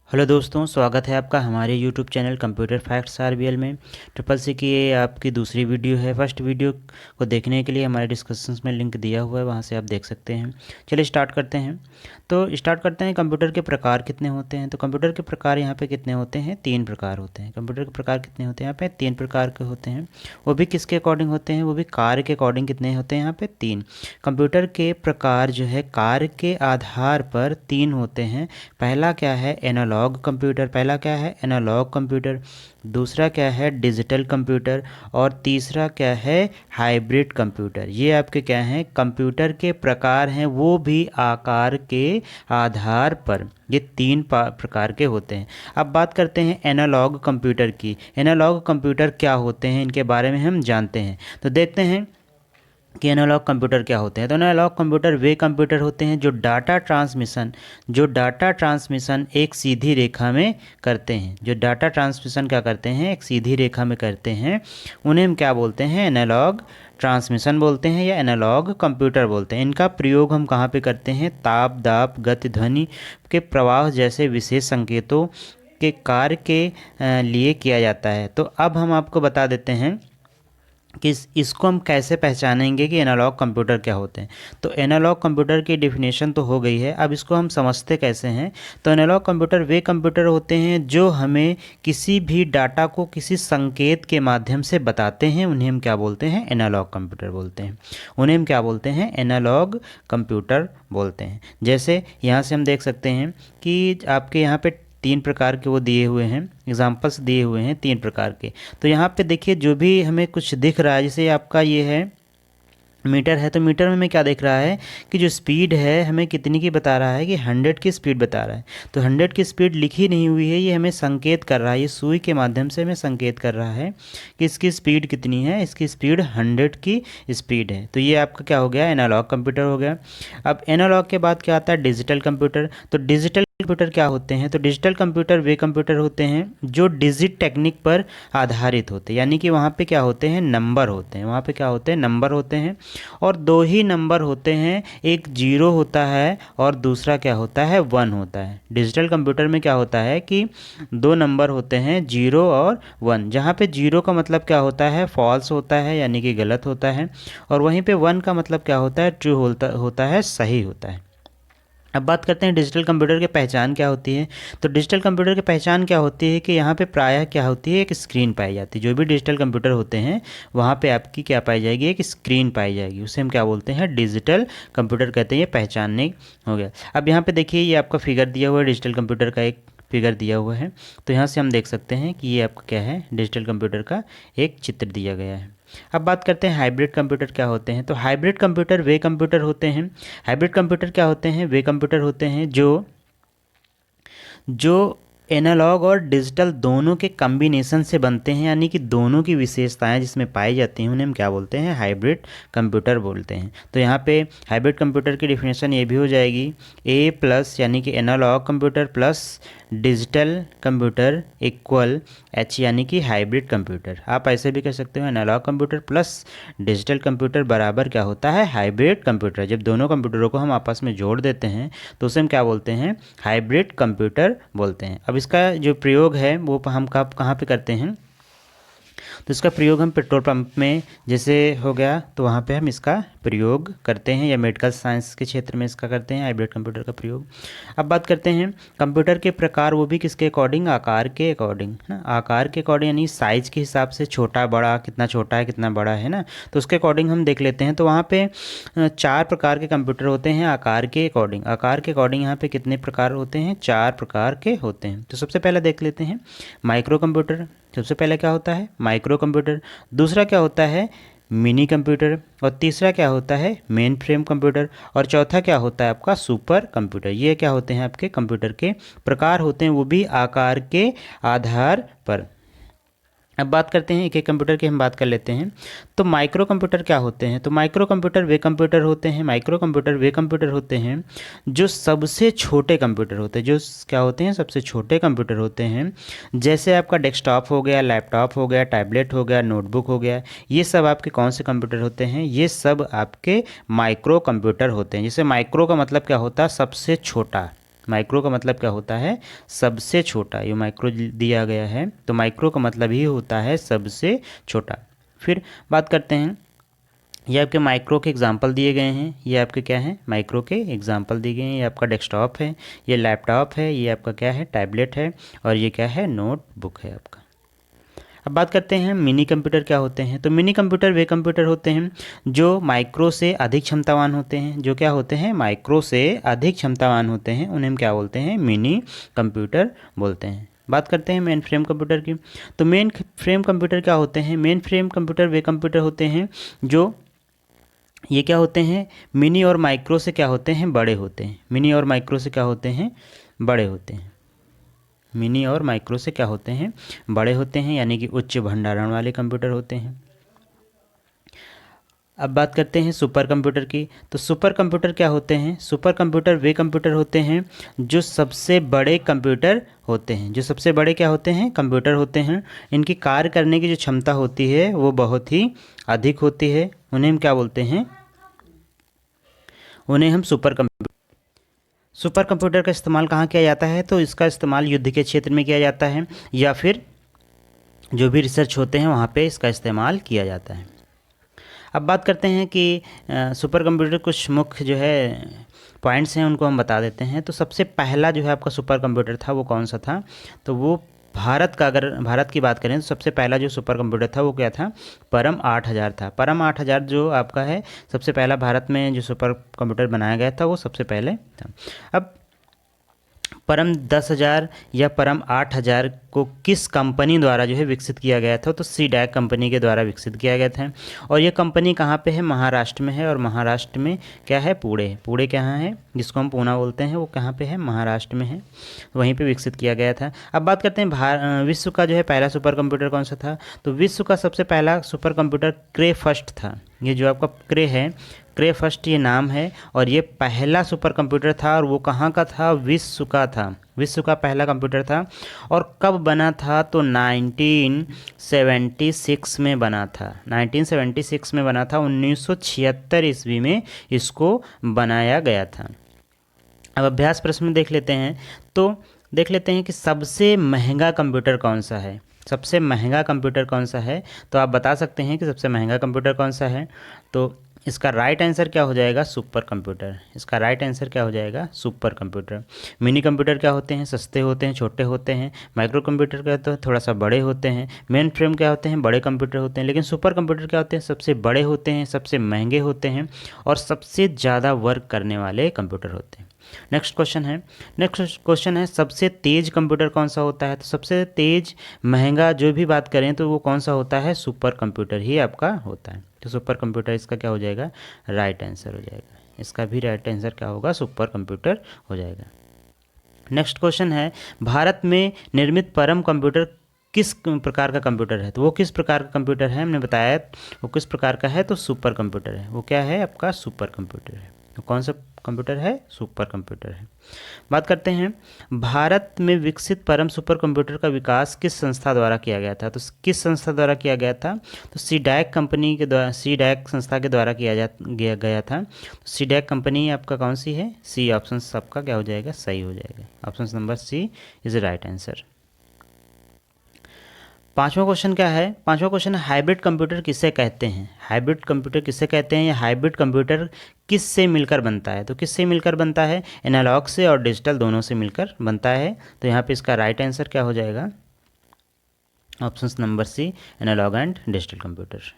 Hello दोस्तों, स्वागत है आपका हमारे YouTube channel computer facts RBL में। ट्रिपल सी की ये आपकी दूसरी वीडियो है। फर्स्ट वीडियो को देखने के लिए हमारे डिस्क्रिप्शंस में लिंक दिया हुआ है, वहाँ से आप देख सकते हैं। चलिए स्टार्ट करते हैं। तो स्टार्ट करते हैं, कंप्यूटर के प्रकार कितने होते हैं। तो कंप्यूटर के प्रकार यहाँ पे कितने होते हैं? 3 प्रकार होते हैं। कंप्यूटर के प्रकार कितने होते हैं? यहाँ पे 3 प्रकार के होते हैं। वो भी किसके अकॉर्डिंग होते हैं? वो भी कार्य के अकॉर्डिंग। कितने होते हैं यहाँ पे? 3। कंप्यूटर के प्रकार जो है कार्य के आधार पर 3 होते हैं। पहला क्या है? Analog computer. पहला क्या है? Analog computer. दूसरा क्या है? Digital computer. और तीसरा क्या है? Hybrid computer. ये आपके क्या हैं? कंप्यूटर के प्रकार हैं, वो भी आकार के आधार पर। ये 3 प्रकार के होते हैं। अब बात करते हैं एनालॉग कंप्यूटर की। एनालॉग कंप्यूटर क्या होते हैं, इनके बारे में हम जानते हैं। तो देखते हैं कि एनालॉग कंप्यूटर क्या होते हैं। तो एनालॉग कंप्यूटर वे कंप्यूटर होते हैं जो डाटा ट्रांसमिशन एक सीधी रेखा में करते हैं। जो डाटा ट्रांसमिशन क्या करते हैं? एक सीधी रेखा में करते हैं। उन्हें हम क्या बोलते हैं? एनालॉग ट्रांसमिशन बोलते हैं या एनालॉग कंप्यूटर बोलते हैं। इनका प्रयोग हम कहाँ पे करते हैं? ताप, दाब, गति, ध्वनि के प्रवाह जैसे विशेष संकेतों के कार्य के लिए किया जाता है। तो अब हम आपको बता देते हैं कि इसको हम कैसे पहचानेंगे कि एनालॉग कंप्यूटर क्या होते हैं। तो एनालॉग कंप्यूटर की डेफिनेशन तो हो गई है, अब इसको हम समझते कैसे हैं। तो एनालॉग कंप्यूटर वे कंप्यूटर होते हैं जो हमें किसी भी डाटा को किसी संकेत के माध्यम से बताते हैं। उन्हें हम क्या बोलते हैं? एनालॉग कंप्यूटर बोलते हैं। उन्हें हम क्या बोलते हैं? एनालॉग कंप्यूटर बोलते हैं। जैसे यहाँ से हम देख सकते हैं कि आपके यहाँ पे 3 प्रकार के वो दिए हुए हैं, एग्जाम्पल्स दिए हुए हैं 3 प्रकार के। तो यहाँ पे देखिए, जो भी हमें कुछ दिख रहा है, जैसे आपका ये है मीटर है, तो मीटर में हमें क्या दिख रहा है कि जो स्पीड है हमें कितनी की बता रहा है कि 100 की स्पीड बता रहा है। तो 100 की स्पीड लिखी नहीं हुई है, ये हमें संकेत कर रहा है, ये सुई के माध्यम से हमें संकेत कर रहा है कि इसकी स्पीड कितनी है। इसकी स्पीड 100 की स्पीड है। तो ये आपका क्या हो गया? एनालॉग कंप्यूटर हो गया। अब एनालॉग के बाद क्या आता है? Digital computer. तो डिजिटल कंप्यूटर क्या होते हैं? तो डिजिटल कंप्यूटर वे कंप्यूटर होते हैं जो डिजिट टेक्निक पर आधारित होते हैं। यानी कि वहाँ पे क्या होते हैं? नंबर होते हैं। वहाँ पे क्या होते हैं? नंबर होते हैं। और 2 ही नंबर होते हैं, एक 0 होता है और दूसरा क्या होता है? 1 होता है। डिजिटल कंप्यूटर में क्या होता है कि 2 नंबर होते हैं, 0 और 1। जहाँ पे 0 का मतलब क्या होता है? फॉल्स होता है, यानी कि गलत होता है। और वहीं पे 1 का मतलब क्या होता है? ट्रू होता है, सही होता है। अब बात करते हैं डिजिटल कंप्यूटर की पहचान क्या होती है। तो डिजिटल कंप्यूटर की पहचान क्या होती है कि यहाँ पे प्रायः क्या होती है? एक स्क्रीन पाई जाती है। जो भी डिजिटल कंप्यूटर होते हैं वहाँ पे आपकी क्या पाई जाएगी? एक स्क्रीन पाई जाएगी। उसे हम क्या बोलते हैं? डिजिटल कंप्यूटर कहते हैं। ये पहचानने हो गया। अब यहाँ पे देखिए, ये आपका फिगर दिया हुआ है, डिजिटल कंप्यूटर का एक फिगर दिया हुआ है। तो यहाँ से हम देख सकते हैं कि ये आपका क्या है? डिजिटल कंप्यूटर का एक चित्र दिया गया है। अब बात करते हैं हाइब्रिड कंप्यूटर क्या होते हैं। तो हाइब्रिड कंप्यूटर वे कंप्यूटर होते हैं। हाइब्रिड कंप्यूटर क्या होते हैं? वे कंप्यूटर होते हैं जो जो एनालॉग और डिजिटल दोनों के कॉम्बिनेशन से बनते हैं, यानी कि दोनों की विशेषताएं जिसमें पाई जाती हैं, उन्हें हम क्या बोलते हैं? हाइब्रिड कंप्यूटर बोलते हैं। तो यहाँ पे हाइब्रिड कंप्यूटर की डेफिनेशन ये भी हो जाएगी, ए प्लस यानी कि analog computer plus digital computer equal H, यानी कि हाइब्रिड कंप्यूटर। आप ऐसे भी कह सकते हो, analog computer plus digital computer बराबर क्या होता है? Hybrid computer. जब दोनों कंप्यूटरों को हम आपस में जोड़ देते हैं तो उसे हम क्या बोलते हैं? हाइब्रिड कंप्यूटर बोलते हैं। अब इसका जो प्रयोग है वो हम कहाँ पे करते हैं? तो इसका प्रयोग हम पेट्रोल पंप में जैसे हो गया, तो वहाँ पे हम इसका प्रयोग करते हैं, या मेडिकल साइंस के क्षेत्र में इसका करते हैं, हाइब्रिड कंप्यूटर का प्रयोग। अब बात करते हैं कंप्यूटर के प्रकार, वो भी किसके अकॉर्डिंग? आकार के अकॉर्डिंग, है ना। आकार के अकॉर्डिंग यानी साइज़ के हिसाब से, छोटा बड़ा, कितना छोटा है कितना बड़ा है ना, तो उसके अकॉर्डिंग हम देख लेते हैं। तो वहाँ पे 4 प्रकार के कंप्यूटर होते हैं आकार के अकॉर्डिंग। आकार के अकॉर्डिंग यहाँ पे कितने प्रकार होते हैं? 4 प्रकार के होते हैं। तो सबसे पहले देख लेते हैं माइक्रो कंप्यूटर। सबसे पहले क्या होता है? Micro computer. दूसरा क्या होता है? Mini computer. और तीसरा क्या होता है? Main frame computer. और चौथा क्या होता है आपका? Super computer. ये क्या होते हैं? आपके कंप्यूटर के प्रकार होते हैं, वो भी आकार के आधार पर। अब बात करते हैं एक एक कंप्यूटर की, हम बात कर लेते हैं। तो माइक्रो कंप्यूटर क्या होते हैं? तो माइक्रो कंप्यूटर वे कंप्यूटर होते हैं। माइक्रो कंप्यूटर वे कंप्यूटर होते हैं जो सबसे छोटे कंप्यूटर होते हैं। जो क्या होते हैं? सबसे छोटे कंप्यूटर होते हैं। जैसे आपका डेस्कटॉप हो गया, लैपटॉप हो गया, टैबलेट हो गया, नोटबुक हो गया, ये सब आपके कौन से कंप्यूटर होते हैं? ये सब आपके माइक्रो कंप्यूटर होते हैं। जैसे माइक्रो का मतलब क्या होता है? सबसे छोटा, माइक्रो का मतलब क्या होता है, सबसे छोटा। ये माइक्रो दिया गया है तो माइक्रो का मतलब ही होता है सबसे छोटा। फिर बात करते हैं, ये आपके माइक्रो के एग्जांपल दिए गए हैं। ये आपके क्या हैं, माइक्रो के एग्जांपल दिए गए हैं। ये आपका डेस्कटॉप है, ये लैपटॉप है, ये आपका क्या है, टैबलेट है, और ये क्या है, नोटबुक है आपका। अब बात करते हैं मिनी कंप्यूटर क्या होते हैं। तो मिनी कंप्यूटर वे कंप्यूटर होते हैं जो माइक्रो से अधिक क्षमतावान होते हैं। जो क्या होते हैं, माइक्रो से अधिक क्षमतावान होते हैं, उन्हें हम क्या बोलते हैं, मिनी कंप्यूटर बोलते हैं। बात करते हैं मेन फ्रेम कंप्यूटर की। तो मेन फ्रेम कंप्यूटर क्या होते हैं, मेन फ्रेम कंप्यूटर वे कंप्यूटर होते हैं जो ये क्या होते हैं, मिनी और माइक्रो से क्या होते हैं, बड़े होते हैं। मिनी और माइक्रो से क्या होते हैं, बड़े होते हैं। मिनी और माइक्रो से क्या होते हैं, बड़े होते हैं, यानी कि उच्च भंडारण वाले कंप्यूटर होते हैं। अब बात करते हैं सुपर कंप्यूटर की। तो सुपर कंप्यूटर क्या होते हैं, सुपर कंप्यूटर वे कंप्यूटर होते हैं जो सबसे बड़े कंप्यूटर होते हैं। जो सबसे बड़े क्या होते हैं, कंप्यूटर होते हैं। इनकी कार्य करने की जो क्षमता होती है वो बहुत ही अधिक होती है। उन्हें हम क्या बोलते हैं, उन्हें हम सुपर कंप्यूटर। सुपर कंप्यूटर का इस्तेमाल कहाँ किया जाता है, तो इसका इस्तेमाल युद्ध के क्षेत्र में किया जाता है या फिर जो भी रिसर्च होते हैं वहाँ पे इसका इस्तेमाल किया जाता है। अब बात करते हैं कि सुपर कंप्यूटर कुछ मुख्य जो है पॉइंट्स हैं उनको हम बता देते हैं। तो सबसे पहला जो है आपका सुपर कंप्यूटर था वो कौन सा था, तो वो भारत का, अगर भारत की बात करें तो सबसे पहला जो सुपर कंप्यूटर था वो क्या था, परम 8000 था। परम 8000 जो आपका है सबसे पहला भारत में जो सुपर कंप्यूटर बनाया गया था वो सबसे पहले था। अब परम 10,000 या परम 8,000 को किस कंपनी द्वारा जो है विकसित किया गया था, तो सीडैक कंपनी के द्वारा विकसित किया गया था। और ये कंपनी कहाँ पे है, महाराष्ट्र में है। और महाराष्ट्र में क्या है, पुणे। पुणे कहाँ है, जिसको हम पूना बोलते हैं, वो कहाँ पे है, महाराष्ट्र में है। वहीं पे विकसित किया गया था। अब बात करते हैं विश्व का जो है पहला सुपर कंप्यूटर कौन सा था। तो विश्व का सबसे पहला सुपर कंप्यूटर क्रे फर्स्ट था। ये जो आपका क्रे है, क्रे फर्स्ट ये नाम है, और ये पहला सुपर कंप्यूटर था। और वो कहाँ का था, विश्व का था। विश्व का पहला कंप्यूटर था। और कब बना था, तो 1976 में बना था। 1976 में बना था। 1976 ईस्वी में इसको बनाया गया था। अब अभ्यास प्रश्न में देख लेते हैं। तो देख लेते हैं कि सबसे महंगा कंप्यूटर कौन सा है। सबसे महंगा कंप्यूटर कौन सा है, तो आप बता सकते हैं कि सबसे महंगा कंप्यूटर कौन सा है। तो इसका राइट आंसर क्या हो जाएगा, सुपर कंप्यूटर। इसका राइट आंसर क्या हो जाएगा, सुपर कंप्यूटर। मिनी कंप्यूटर क्या होते हैं, सस्ते होते हैं, छोटे होते हैं। माइक्रो कंप्यूटर क्या होते हैं, थोड़ा सा बड़े होते हैं। मेन फ्रेम क्या होते हैं, बड़े कंप्यूटर होते हैं। लेकिन सुपर कंप्यूटर क्या होते हैं, सबसे बड़े होते हैं, सबसे महंगे होते हैं, और सबसे ज़्यादा वर्क करने वाले कंप्यूटर होते हैं। नेक्स्ट क्वेश्चन है सबसे तेज कंप्यूटर कौन सा होता है। तो सबसे तेज महंगा जो भी बात करें तो वो कौन सा होता है, सुपर कंप्यूटर ही आपका होता है। तो सुपर कंप्यूटर इसका क्या हो जाएगा, राइट आंसर हो जाएगा। इसका भी राइट आंसर क्या होगा, सुपर कंप्यूटर हो जाएगा। नेक्स्ट क्वेश्चन है भारत में निर्मित परम कंप्यूटर किस प्रकार का कंप्यूटर है। तो वो किस प्रकार का कंप्यूटर है, हमने बताया वो किस प्रकार का है, तो सुपर कंप्यूटर है। वो क्या है आपका, सुपर कंप्यूटर है। तो कौन सा कंप्यूटर है, सुपर कंप्यूटर है। बात करते हैं भारत में विकसित परम सुपर कंप्यूटर का विकास किस संस्था द्वारा किया गया था। तो किस संस्था द्वारा किया गया था, तो सीडैक कंपनी के द्वारा, सीडैक संस्था के द्वारा किया गया था। तो सीडैक कंपनी आपका कौन सी है, सी ऑप्शन सबका क्या हो जाएगा, सही हो जाएगा। Option number C is right answer. पांचवा क्वेश्चन क्या है, पांचवा क्वेश्चन है हाइब्रिड कंप्यूटर किसे कहते हैं। हाइब्रिड कंप्यूटर किसे कहते हैं, या हाइब्रिड कंप्यूटर किस से मिलकर बनता है। तो किस से मिलकर बनता है, एनालॉग से और डिजिटल दोनों से मिलकर बनता है। तो यहाँ पे इसका राइट आंसर क्या हो जाएगा, option number C, analog and digital computer.